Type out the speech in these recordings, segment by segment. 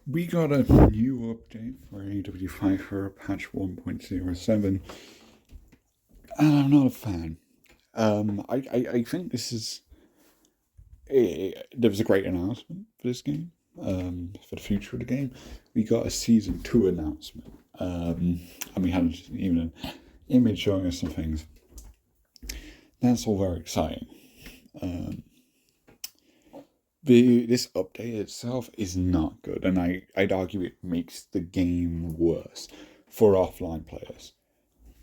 We got a new update for AEW Fighter patch 1.07, and I'm not a fan. I think this is. There was a great announcement for this game, for the future of the game. We got a Season 2 announcement, and we had even an image showing us some things. That's all very exciting. This update itself is not good, and I'd argue it makes the game worse for offline players.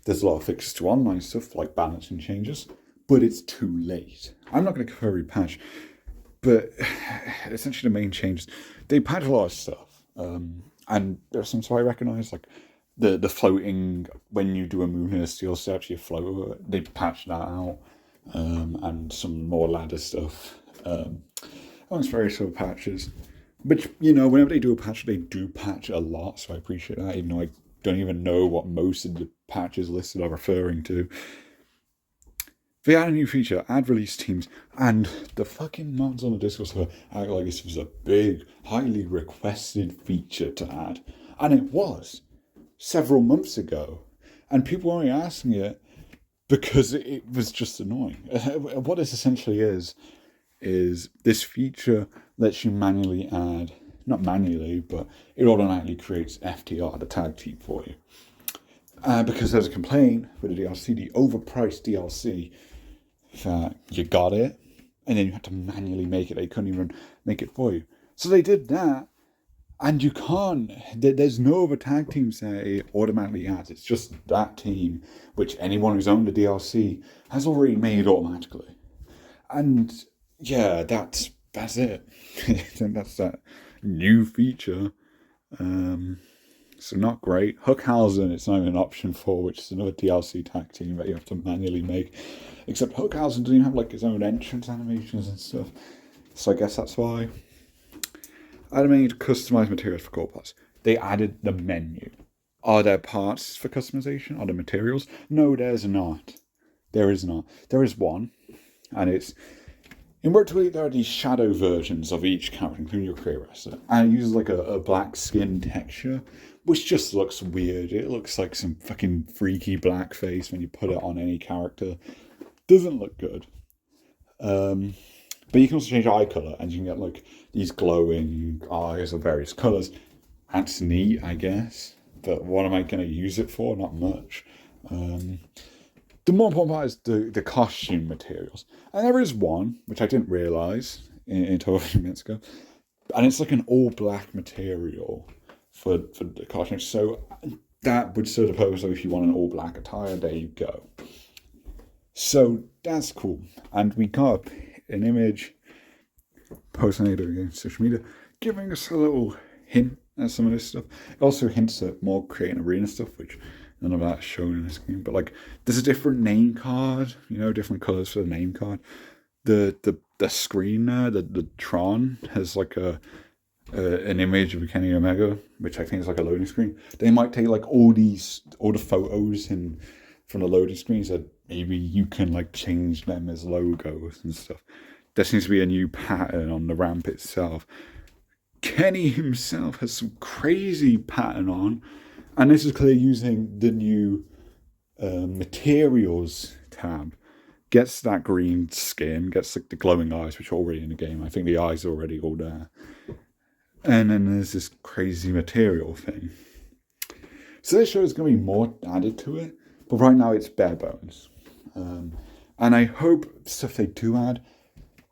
There's a lot of fixes to online stuff, like balancing changes, but it's too late. I'm not going to cover every patch, but essentially the main changes, they patch a lot of stuff, and there's some stuff I recognise, like the floating, when you do a move in a steel step, you float, they patched that out, and some more ladder stuff. Amongst various other patches. But, whenever they do a patch, they do patch a lot, so I appreciate that, even though I don't even know what most of the patches listed are referring to. They had a new feature, add release teams, and the fucking mods on the Discord server act like this was a big, highly requested feature to add. And it was, several months ago. And people were only asking it because it was just annoying. What this essentially is this feature lets you manually add, not manually, but it automatically creates FTR, the tag team, for you. Because there's a complaint with the DLC, the overpriced DLC, that you got it, and then you had to manually make it. They couldn't even make it for you. So they did that, and you can't, there's no other tag teams that it automatically adds. It's just that team, which anyone who's owned the DLC has already made automatically. And yeah, that's it. That's that new feature. So not great. Hookhausen, it's not even an option for, which is another DLC tag team that you have to manually make. Except Hookhausen doesn't even have like his own entrance animations and stuff. So I guess that's why. I made customized materials for core parts. They added the menu. Are there parts for customization? Are there materials? No, there's not. There is not. There is one, and it's in World 2 there are these shadow versions of each character, including your career wrestler, and it uses like a black skin texture, which just looks weird. It looks like some fucking freaky blackface when you put it on any character. Doesn't look good. But you can also change eye colour, and you can get like these glowing eyes of various colours. That's neat, I guess. But what am I going to use it for? Not much. The more important part is the costume materials. And there is one, which I didn't realise until a few minutes ago. And it's like an all-black material for the costume. So that would serve the purpose of if you want an all-black attire, there you go. So that's cool. And we got an image posted on AEW social media giving us a little hint at some of this stuff. It also hints at more creating arena stuff, which none of that's shown in this game. But like, there's a different name card, different colours for the name card. The screen there, the Tron has like an image of Kenny Omega, which I think is like a loading screen. They might take like all the photos from the loading screens that maybe you can like change them as logos and stuff. There seems to be a new pattern on the ramp itself. Kenny himself has some crazy pattern on, and this is clearly using the new materials tab. Gets that green skin, gets like the glowing eyes, which are already in the game. I think the eyes are already all there. And then there's this crazy material thing. So this show is going to be more added to it, but right now it's bare bones. And I hope stuff they do add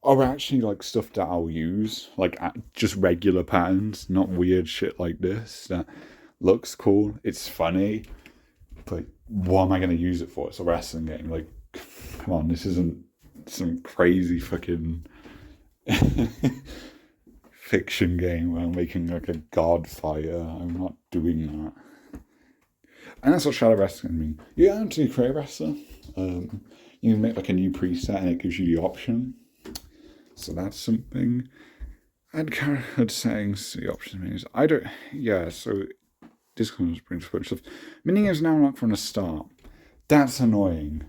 are actually like stuff that I'll use, like just regular patterns, not weird shit like this that looks cool. It's funny, but what am I going to use it for? It's a wrestling game. Like, come on, this isn't some crazy fucking fiction game where I'm making like a god fighter. I'm not doing that. And that's what Shadow Wrestling mean. You don't have to create a wrestler. You can make like a new preset and it gives you the option. So that's something. Add character settings to the options menus. So this comes brings forward stuff. Mini is now locked from the start. That's annoying.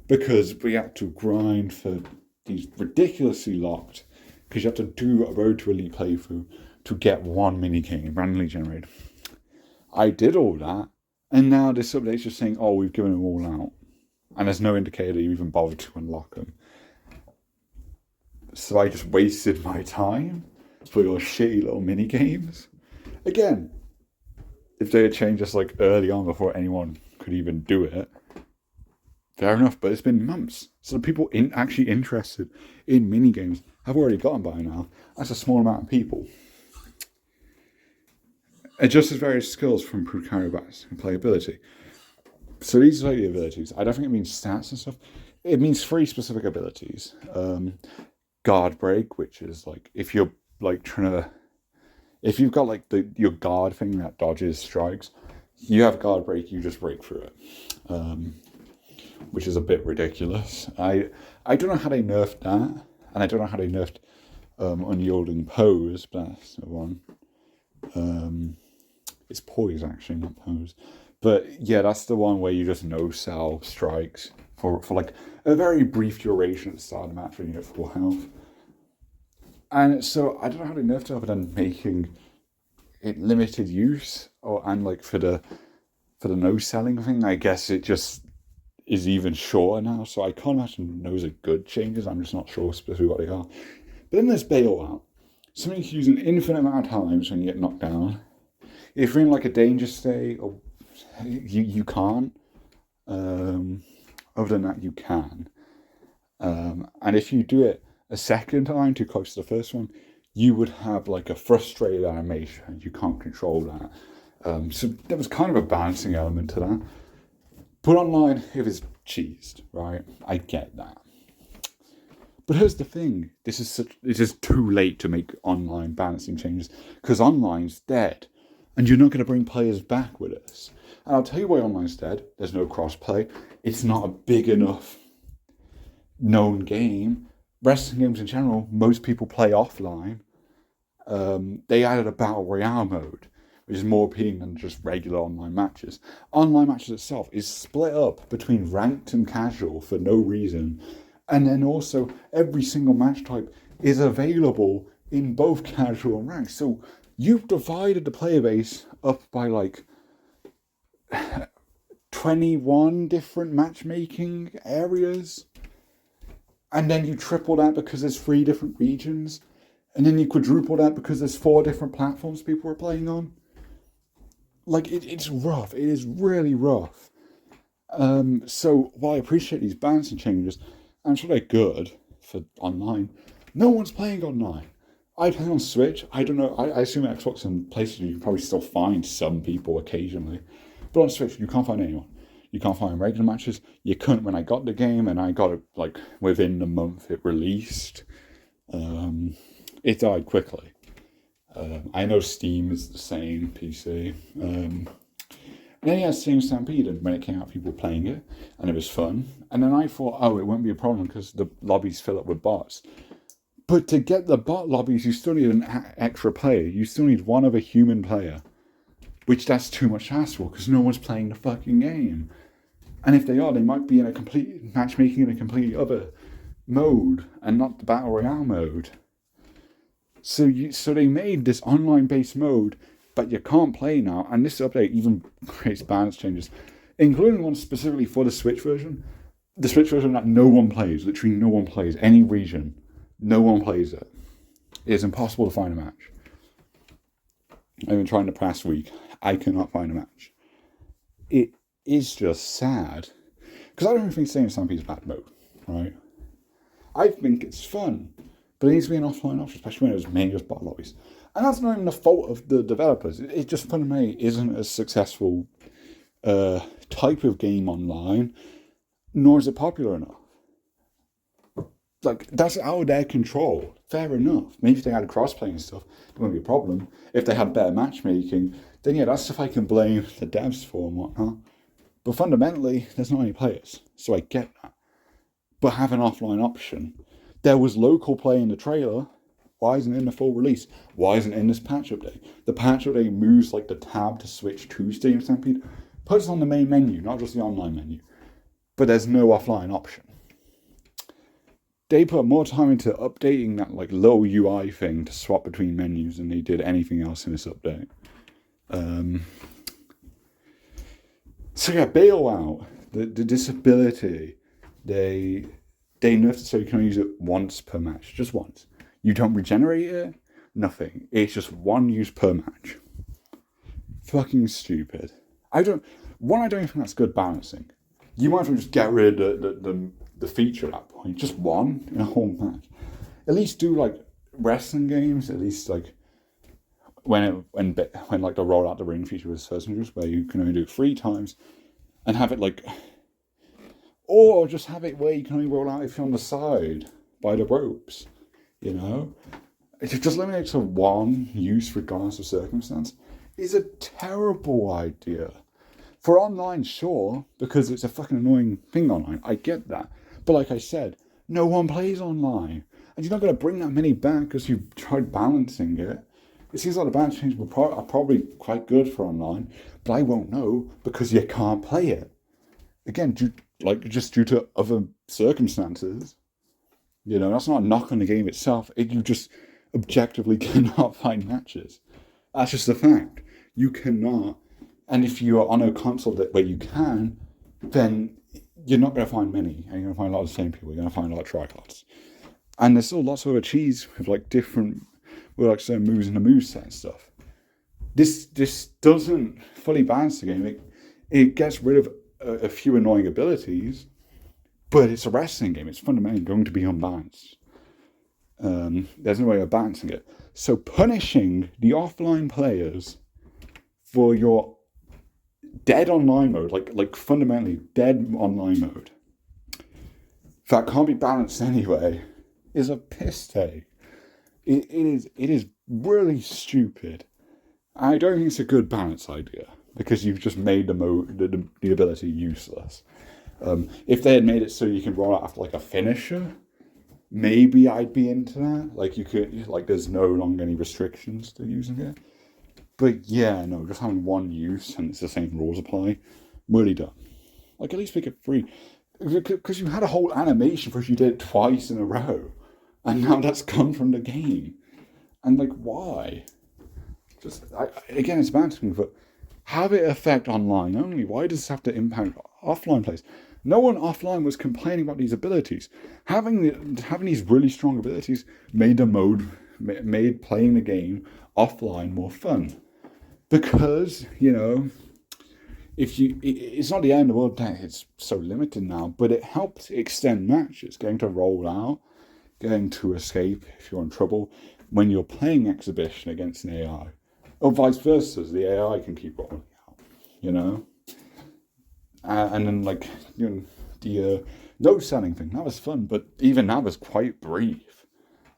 Because we have to grind for these ridiculously locked. Because you have to do a Road to Elite playthrough to get one minigame randomly generated. I did all that, and now this update's just saying, oh, we've given them all out. And there's no indicator you even bothered to unlock them. So I just wasted my time for your shitty little minigames. Again, if they had changed this like early on before anyone could even do it, fair enough, but it's been months. So the people actually interested in minigames have already gotten by now. That's a small amount of people. Adjusts various skills for improved combats and playability. So these are the abilities. I don't think it means stats and stuff. It means 3 specific abilities. Guard break, which is like if you're like trying to, if you've got like your guard thing that dodges strikes, you have guard break, you just break through it, which is a bit ridiculous. I don't know how they nerfed that, and I don't know how they nerfed unyielding pose, but that's the one. It's poise actually, not pose. But yeah, that's the one where you just no-sell strikes for like a very brief duration at the start of the match when you get full health. And so I don't know how they nerfed it other than making it limited use, and like for the no-selling thing, I guess it just is even shorter now. So I can't imagine those are good changes. I'm just not sure specifically what they are. But then there's bailout. Something you can use an infinite amount of times when you get knocked down. If you're in like a danger state, or you can't. Other than that, you can. And if you do it a second time too close to the first one, you would have like a frustrated animation. You can't control that. So there was kind of a balancing element to that. But online, it was cheesed, right? I get that. But here's the thing: this is too late to make online balancing changes because online's dead. And you're not going to bring players back with us. And I'll tell you why online's dead. There's no cross-play. It's not a big enough known game. Wrestling games in general, most people play offline. They added a Battle Royale mode, which is more appealing than just regular online matches. Online matches itself is split up between ranked and casual for no reason. And then also, every single match type is available in both casual and ranked. So you've divided the player base up by like 21 different matchmaking areas. And then you triple that because there's 3 different regions. And then you quadruple that because there's 4 different platforms people are playing on. Like, it's rough. It is really rough. So while I appreciate these balancing changes, I'm sure they're good for online, no one's playing online. I play on Switch. I don't know. I assume Xbox and PlayStation, you can probably still find some people occasionally. But on Switch, you can't find anyone. You can't find regular matches. You couldn't when I got the game, and I got it like within the month it released. It died quickly. I know Steam is the same, PC. And then you had Steam Stampede, and when it came out, people were playing it, and it was fun. And then I thought, oh, it won't be a problem because the lobbies fill up with bots. But to get the bot lobbies, you still need an extra player. You still need one other human player. Which that's too much to ask for because no one's playing the fucking game. And if they are, they might be in a complete matchmaking in a completely other mode and not the Battle Royale mode. So they made this online-based mode, but you can't play now. And this update even creates balance changes, including one specifically for the Switch version. The Switch version that no one plays, literally no one plays, any region. No one plays it. It's impossible to find a match. I've been trying the past week. I cannot find a match. It is just sad. Because I don't think staying in Stampede is bad mode, right? I think it's fun. But it needs to be an offline option, especially when it was mainly just bot lobbies. And that's not even the fault of the developers. It just fundamentally isn't a successful type of game online, nor is it popular enough. Like, that's out of their control. Fair enough. Maybe if they had crossplay and stuff, it wouldn't be a problem. If they had better matchmaking, then yeah, that's stuff I can blame the devs for and whatnot. But fundamentally, there's not any players. So I get that. But have an offline option. There was local play in the trailer. Why isn't it in the full release? Why isn't it in this patch update? The patch update moves like the tab to switch to Steam Stampede. Puts it on the main menu, not just the online menu. But there's no offline option. they put more time into updating that like low UI thing to swap between menus than they did anything else in this update. So yeah, bailout, the disability, they nerfed it so you can only use it once per match, just once. You don't regenerate it, nothing. It's just one use per match. Fucking stupid. I don't think that's good balancing. You might as well just get rid of the feature at that point. Just one in a whole match. At least do like wrestling games. At least like when like they roll out the ring feature with first injuries, where you can only do it 3 times, and have it like, or just have it where you can only roll out if you're on the side by the ropes. You know, it just limits to one use regardless of circumstance. Is a terrible idea. For online, sure, because it's a fucking annoying thing online. I get that. But like I said, no one plays online. And you're not going to bring that many back because you've tried balancing it. It seems like the balance changes are probably quite good for online, but I won't know because you can't play it. Again, just due to other circumstances. You know, that's not a knock on the game itself. You just objectively cannot find matches. That's just a fact. You cannot. And if you are on a console where you can, then you're not going to find many. And you're going to find a lot of the same people. You're going to find a lot of tryhards. And there's still lots of other cheese with like different, with like certain moves in the moveset and stuff. This doesn't fully balance the game. It gets rid of a few annoying abilities, but it's a wrestling game. It's fundamentally going to be unbalanced. There's no way of balancing it. So punishing the offline players for your dead online mode, like fundamentally dead online mode, that can't be balanced anyway, is a piss take. It is really stupid. I don't think it's a good balance idea because you've just made the ability useless. If they had made it so you can roll out after like a finisher, maybe I'd be into that. Like you could, like there's no longer any restrictions to using it. But yeah, no, just having one use and it's the same rules apply, really dumb. Like at least make it free, because you had a whole animation for if you did it twice in a row, and now that's gone from the game. And like, why? Again, it's balancing, but have it affect online only. Why does this have to impact offline players? No one offline was complaining about these abilities. Having these really strong abilities made playing the game offline more fun. Because, you know, it's not the end of the world that it's so limited now, but it helps extend matches, getting to roll out, getting to escape if you're in trouble when you're playing exhibition against an AI. Or vice versa, the AI can keep rolling out, you know? And then, like, you know, the no-selling thing, that was fun, but even that was quite brief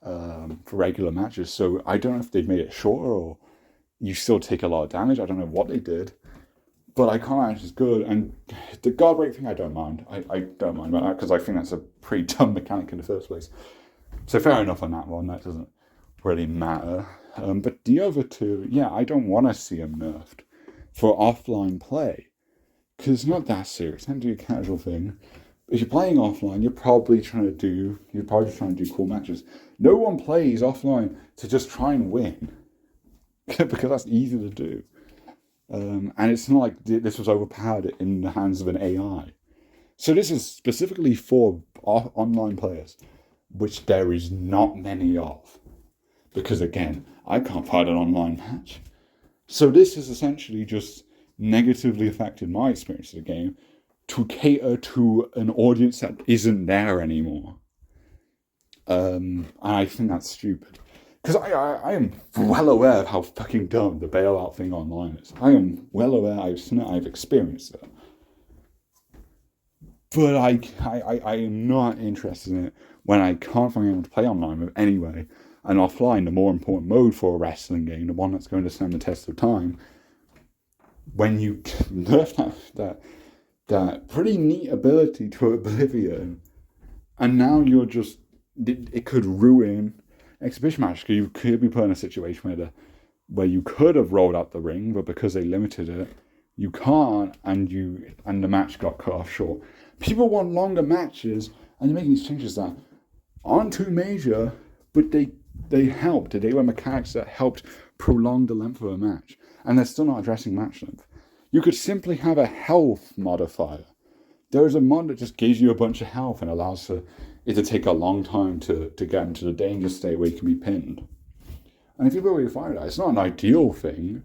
for regular matches. So I don't know if they've made it shorter or you still take a lot of damage. I don't know what they did, but I can't manage is good. And the guard break thing, I don't mind. I don't mind about that because I think that's a pretty dumb mechanic in the first place. So fair enough on that one. That doesn't really matter. But the other two, yeah, I don't want to see them nerfed for offline play because it's not that serious. It's not do a casual thing. If you're playing offline, you're probably trying to do cool matches. No one plays offline to just try and win. Because that's easy to do. And it's not like this was overpowered in the hands of an AI. So this is specifically for online players, which there is not many of. Because again, I can't find an online match. So this has essentially just negatively affected my experience of the game to cater to an audience that isn't there anymore. And I think that's stupid. Because I am well aware of how fucking dumb the bailout thing online is. I am well aware, I've seen it, I've experienced it. But I am not interested in it when I can't find anyone to play online with anyway. And offline, the more important mode for a wrestling game, the one that's going to stand the test of time, when you nerf that pretty neat ability to Oblivion, and now you're just, it could ruin exhibition match, because you could be put in a situation where you could have rolled out the ring, but because they limited it, you can't, and the match got cut off short. People want longer matches, and you're making these changes that aren't too major, but they helped. They were mechanics that helped prolong the length of a match, and they're still not addressing match length. You could simply have a health modifier. There is a mod that just gives you a bunch of health and allows for it to take a long time to get into the danger state where you can be pinned. And if you really find that, it's not an ideal thing,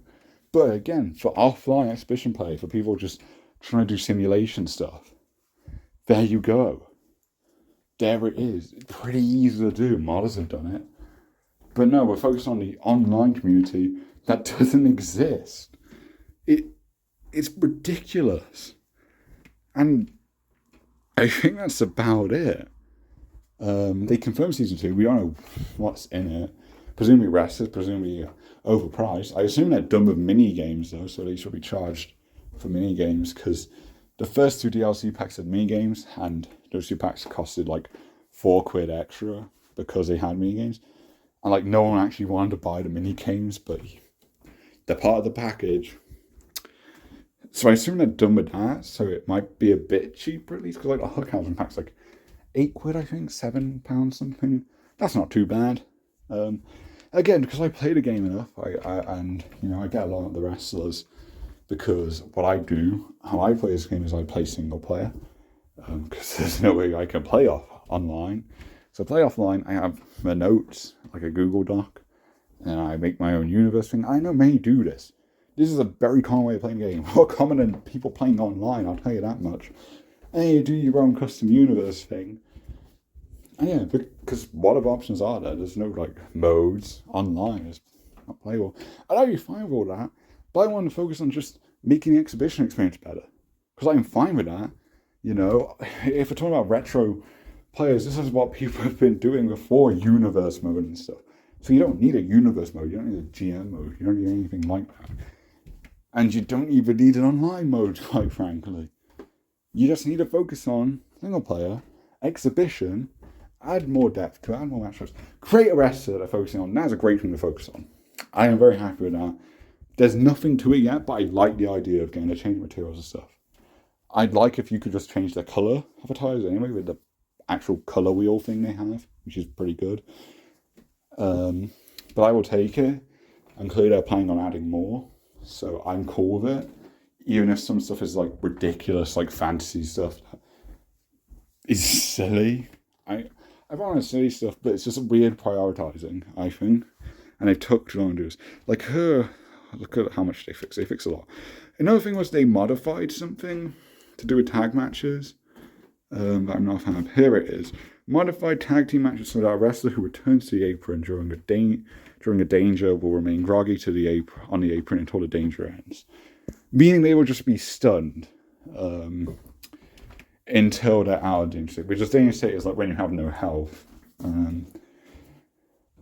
but again, for offline exhibition play, for people just trying to do simulation stuff, there you go. There it is. It's pretty easy to do. Modders have done it. But no, we're focused on the online community that doesn't exist. It's ridiculous. And I think that's about it. They confirmed season 2. We don't know what's in it. Presumably rested, presumably overpriced. I assume they're done with mini games though, so they should be charged for mini games, because the first 2 DLC packs had mini games, and those 2 packs costed like £4 extra because they had mini games. And like no one actually wanted to buy the mini games, but they're part of the package. So I assume they're done with that, so it might be a bit cheaper at least, because like the Hook Housing pack's like £8, I think, £7 something. That's not too bad. Again, because I play the game enough, and I get along with the wrestlers, because what I do, how I play this game is I play single player, because there's no way I can play online. So I play offline, I have my notes, like a Google Doc, and I make my own universe thing. I know many do this. This is a very common way of playing a game. More common than people playing online, I'll tell you that much. And you do your own custom universe thing. And yeah, because what other options are there? There's no like modes online. It's not playable. I'd actually fine with all that, but I want to focus on just making the exhibition experience better. Because I'm fine with that. If we're talking about retro players, this is what people have been doing before universe mode and stuff. So you don't need a universe mode. You don't need a GM mode. You don't need anything like that. And you don't even need an online mode, quite frankly. You just need to focus on single player, exhibition, add more depth to it, add more matchups, create a wrestler that they're focusing on. That's a great thing to focus on. I am very happy with that. There's nothing to it yet, but I like the idea of getting to change materials and stuff. I'd like if you could just change the colour avatars anyway, with the actual colour wheel thing they have, which is pretty good. But I will take it, and clearly they're planning on adding more, so I'm cool with it. Even if some stuff is like ridiculous, like fantasy stuff is silly. I want to silly stuff, but it's just weird prioritizing, I think. And they took too long to do this. Like look at how much they fix. They fix a lot. Another thing was they modified something to do with tag matches. That I'm not a fan of. Here it is. Modified tag team matches so that a wrestler who returns to the apron during a danger will remain groggy on the apron until the danger ends. Meaning they will just be stunned until they're out of danger state. Because danger state is like when you have no health.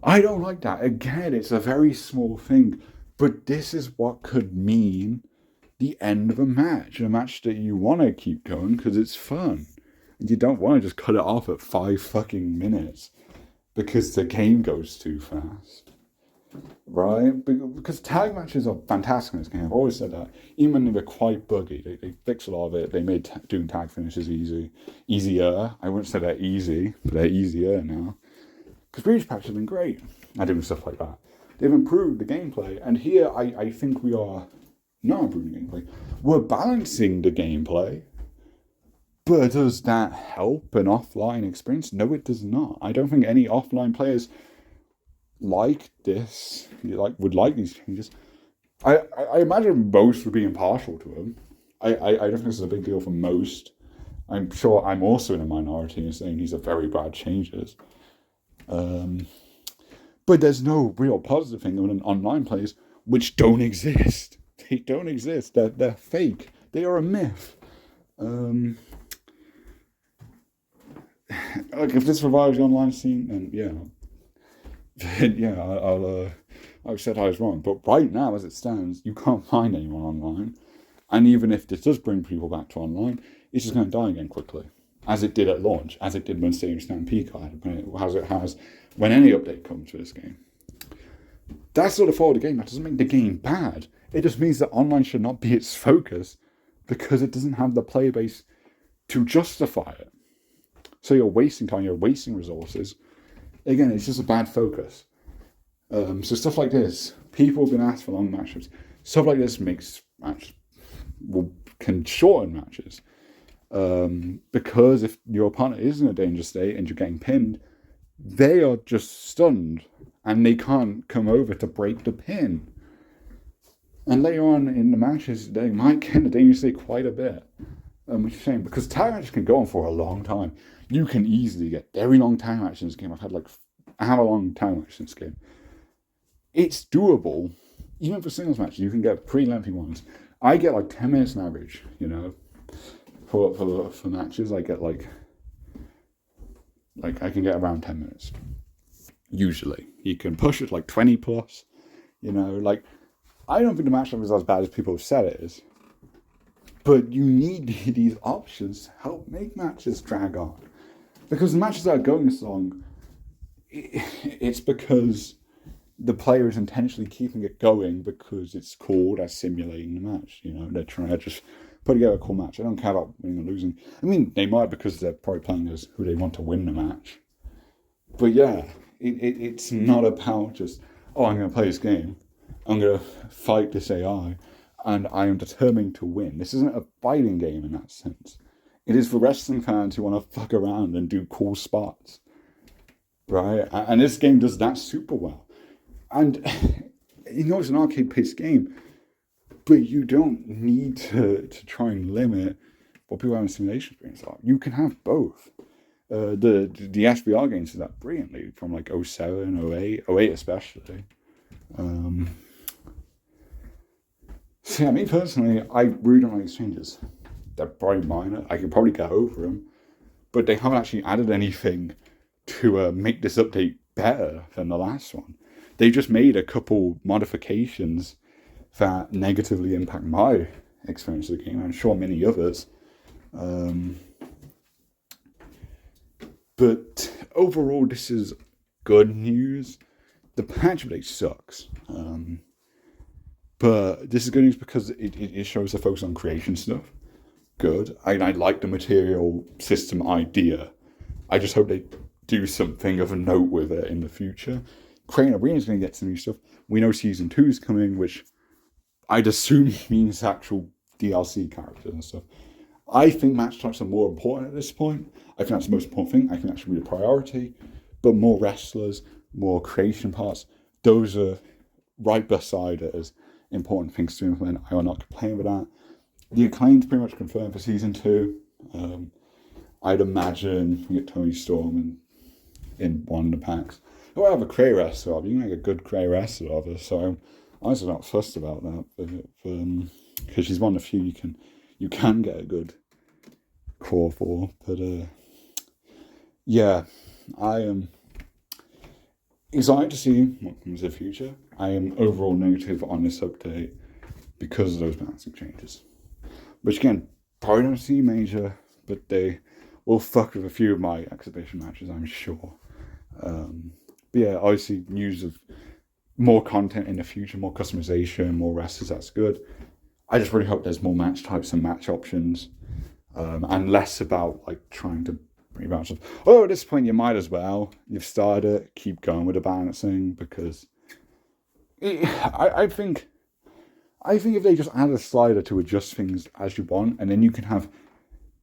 I don't like that. Again, it's a very small thing. But this is what could mean the end of a match that you want to keep going because it's fun. You don't want to just cut it off at 5 fucking minutes because the game goes too fast. Right? Because tag matches are fantastic in this game. I've always said that. Even when they were quite buggy, they fixed a lot of it. They made doing tag finishes easier. I wouldn't say they're easy, but they're easier now. Because previous patches have been great at doing stuff like that. They've improved the gameplay. And here, I think we are not improving the gameplay. We're balancing the gameplay. But does that help an offline experience? No, it does not. I don't think any offline players like this, would like these changes. I imagine most would be impartial to them. I don't think this is a big deal for most. I'm sure I'm also in a minority in saying these are very bad changes. But there's no real positive thing on online players which don't exist. They don't exist. They're fake. They are a myth. Like if this revives the online scene, then I'll accept I was wrong. But right now, as it stands, you can't find anyone online. And even if this does bring people back to online, it's just going to die again quickly. As it did at launch, as it did when Stadium Stampede died, as it has when any update comes to this game. That's sort of fault of the game. That doesn't make the game bad. It just means that online should not be its focus because it doesn't have the player base to justify it. So you're wasting time, you're wasting resources Again, it's just a bad focus. So stuff like this, people have been asked for long matchups. Stuff like this makes match can shorten matches. Because if your opponent is in a dangerous state and you're getting pinned, they are just stunned and they can't come over to break the pin. And later on in the matches, they might get in a dangerous state quite a bit. Which is a shame, because tag matches can go on for a long time. You can easily get very long tag matches in this game. I've had like hour-long tag matches in this game. It's doable. Even for singles matches, you can get pretty lengthy ones. I get like 10 minutes on average, for matches. I get like I can get around 10 minutes. Usually. You can push it like 20 plus. I don't think the match is as bad as people have said it is. But you need these options to help make matches drag on. Because the matches that are going this long, it's because the player is intentionally keeping it going because it's called as simulating the match. They're trying to just put together a cool match. I don't care about winning or losing. I mean, they might because they're probably playing as who they want to win the match. But yeah, it's not about just, I'm going to play this game. I'm going to fight this AI. And I am determined to win. This isn't a fighting game in that sense. It is for wrestling fans who want to fuck around and do cool spots. Right? And this game does that super well. And it's an arcade-paced game, but you don't need to try and limit what people have in simulation experience are. You can have both. The SBR games do that brilliantly from like 07, 08 especially. So yeah, me personally, I really don't like these changes. They're probably minor. I can probably get over them. But they haven't actually added anything to make this update better than the last one. They just made a couple modifications that negatively impact my experience of the game. I'm sure many others. But overall, this is good news. The patch update sucks. But this is good news because it shows a focus on creation stuff. Good. I like the material system idea. I just hope they do something of a note with it in the future. Crane Arena is going to get some new stuff. We know Season 2 is coming, which I'd assume means actual DLC characters and stuff. I think match types are more important at this point. I think that's the most important thing. I think that should be the priority. But more wrestlers, more creation parts, those are right beside it as important things to implement. I will not complain with that. The Acclaim's pretty much confirmed for Season 2. I'd imagine you get Tony Storm in one of the packs. I'll have a Cray wrestler of. You can make a good Cray wrestler of her, so I'm honestly not fussed about that. Because she's one of the few you can get a good core for. But yeah, I am excited to see what comes in the future. I am overall negative on this update because of those balancing changes. Which again, probably don't see major, but they will fuck with a few of my exhibition matches, I'm sure. But yeah, obviously news of more content in the future, more customization, more wrestlers, that's good. I just really hope there's more match types and match options. And less about like trying to rebalance. At this point you might as well. You've started it, keep going with the balancing because I think if they just add a slider to adjust things as you want, and then you can have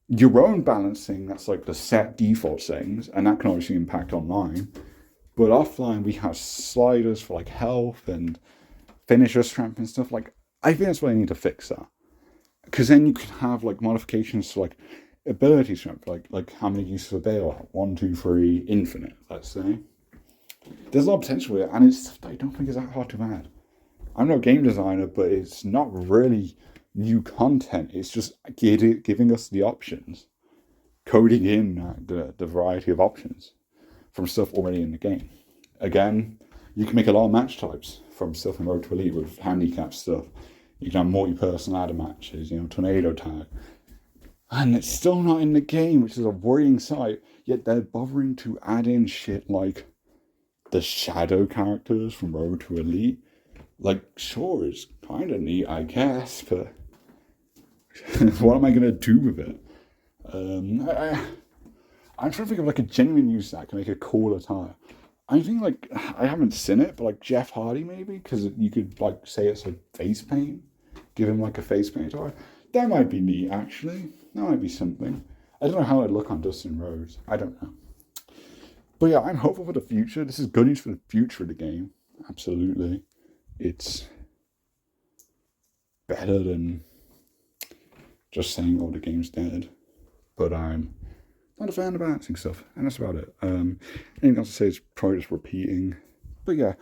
your own balancing that's like the set default settings, and that can obviously impact online. But offline, we have sliders for like health and finisher strength and stuff. Like, I think that's why they need to fix that. Because then you can have like modifications to like ability strength, like how many uses of they are. 1, 2, 3, infinite, let's say. There's a lot of potential here, and it's stuff that I don't think is that hard to add. I'm no game designer, but it's not really new content. It's just giving us the options, coding in the variety of options from stuff already in the game. Again, you can make a lot of match types from stuff in Road to Elite with handicap stuff. You can have multi-person ladder matches, tornado tag. And it's still not in the game, which is a worrying sight. Yet they're bothering to add in shit like the shadow characters from Road to Elite. Like, sure, it's kind of neat, I guess, but what am I going to do with it? I'm trying to think of like a genuine use that can make a cool attire. I think like I haven't seen it, but like Jeff Hardy maybe because you could like say it's like face paint, give him like a face paint toy. That might be neat actually. That might be something. I don't know how it'd look on Dustin Rhodes. I don't know. But yeah, I'm hopeful for the future. This is good news for the future of the game. Absolutely, it's better than just saying, "Oh, the game's dead." But I'm not a fan of announcing stuff, and that's about it. Anything else to say is probably just repeating. But yeah,